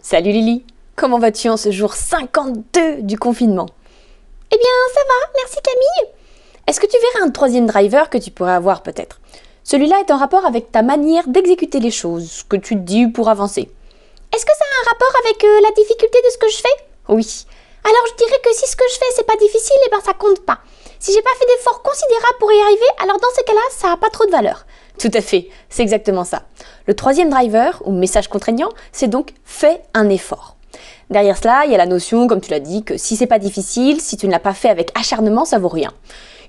Salut Lily, comment vas-tu en ce jour 52 du confinement? Eh bien, ça va, merci Camille. Est-ce que tu verrais un troisième driver que tu pourrais avoir peut-être? Celui-là est en rapport avec ta manière d'exécuter les choses, ce que tu te dis pour avancer. Est-ce que ça a un rapport avec la difficulté de ce que je fais? Oui. Alors je dirais que si ce que je fais c'est pas difficile, eh ben ça compte pas. Si j'ai pas fait d'efforts considérables pour y arriver, alors dans ces cas-là, ça a pas trop de valeur. Tout à fait, c'est exactement ça. Le troisième driver, ou message contraignant, c'est donc « fais un effort ». Derrière cela, il y a la notion, comme tu l'as dit, que si c'est pas difficile, si tu ne l'as pas fait avec acharnement, ça vaut rien.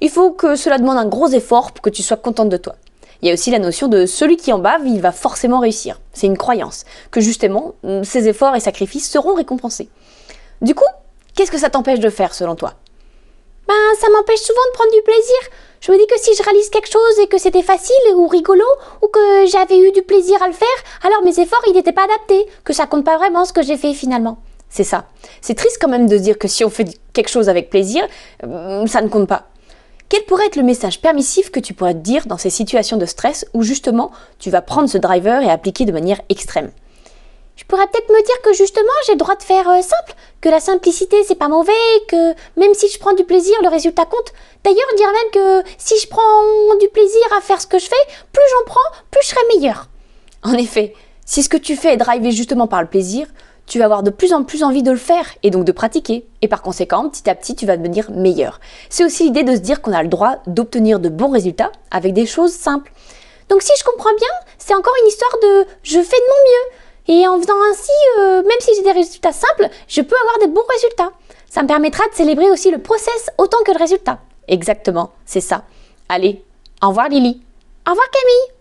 Il faut que cela demande un gros effort pour que tu sois contente de toi. Il y a aussi la notion de celui qui en bave, il va forcément réussir. C'est une croyance, que justement, ses efforts et sacrifices seront récompensés. Du coup, qu'est-ce que ça t'empêche de faire selon toi? Ben, ça m'empêche souvent de prendre du plaisir. Je me dis que si je réalise quelque chose et que c'était facile ou rigolo, ou que j'avais eu du plaisir à le faire, alors mes efforts, ils n'étaient pas adaptés, que ça compte pas vraiment ce que j'ai fait finalement. C'est ça. C'est triste quand même de se dire que si on fait quelque chose avec plaisir, ça ne compte pas. Quel pourrait être le message permissif que tu pourrais te dire dans ces situations de stress où justement tu vas prendre ce driver et appliquer de manière extrême? Je pourrais peut-être me dire que justement j'ai le droit de faire simple, que la simplicité c'est pas mauvais, que même si je prends du plaisir, le résultat compte. D'ailleurs, je dirais même que si je prends du plaisir à faire ce que je fais, plus j'en prends, plus je serai meilleure. En effet, si ce que tu fais est drivé justement par le plaisir, tu vas avoir de plus en plus envie de le faire et donc de pratiquer. Et par conséquent, petit à petit, tu vas devenir meilleur. C'est aussi l'idée de se dire qu'on a le droit d'obtenir de bons résultats avec des choses simples. Donc si je comprends bien, c'est encore une histoire de je fais de mon mieux. Et en faisant ainsi, même si j'ai des résultats simples, je peux avoir des bons résultats. Ça me permettra de célébrer aussi le process autant que le résultat. Exactement, c'est ça. Allez, au revoir Lily. Au revoir Camille.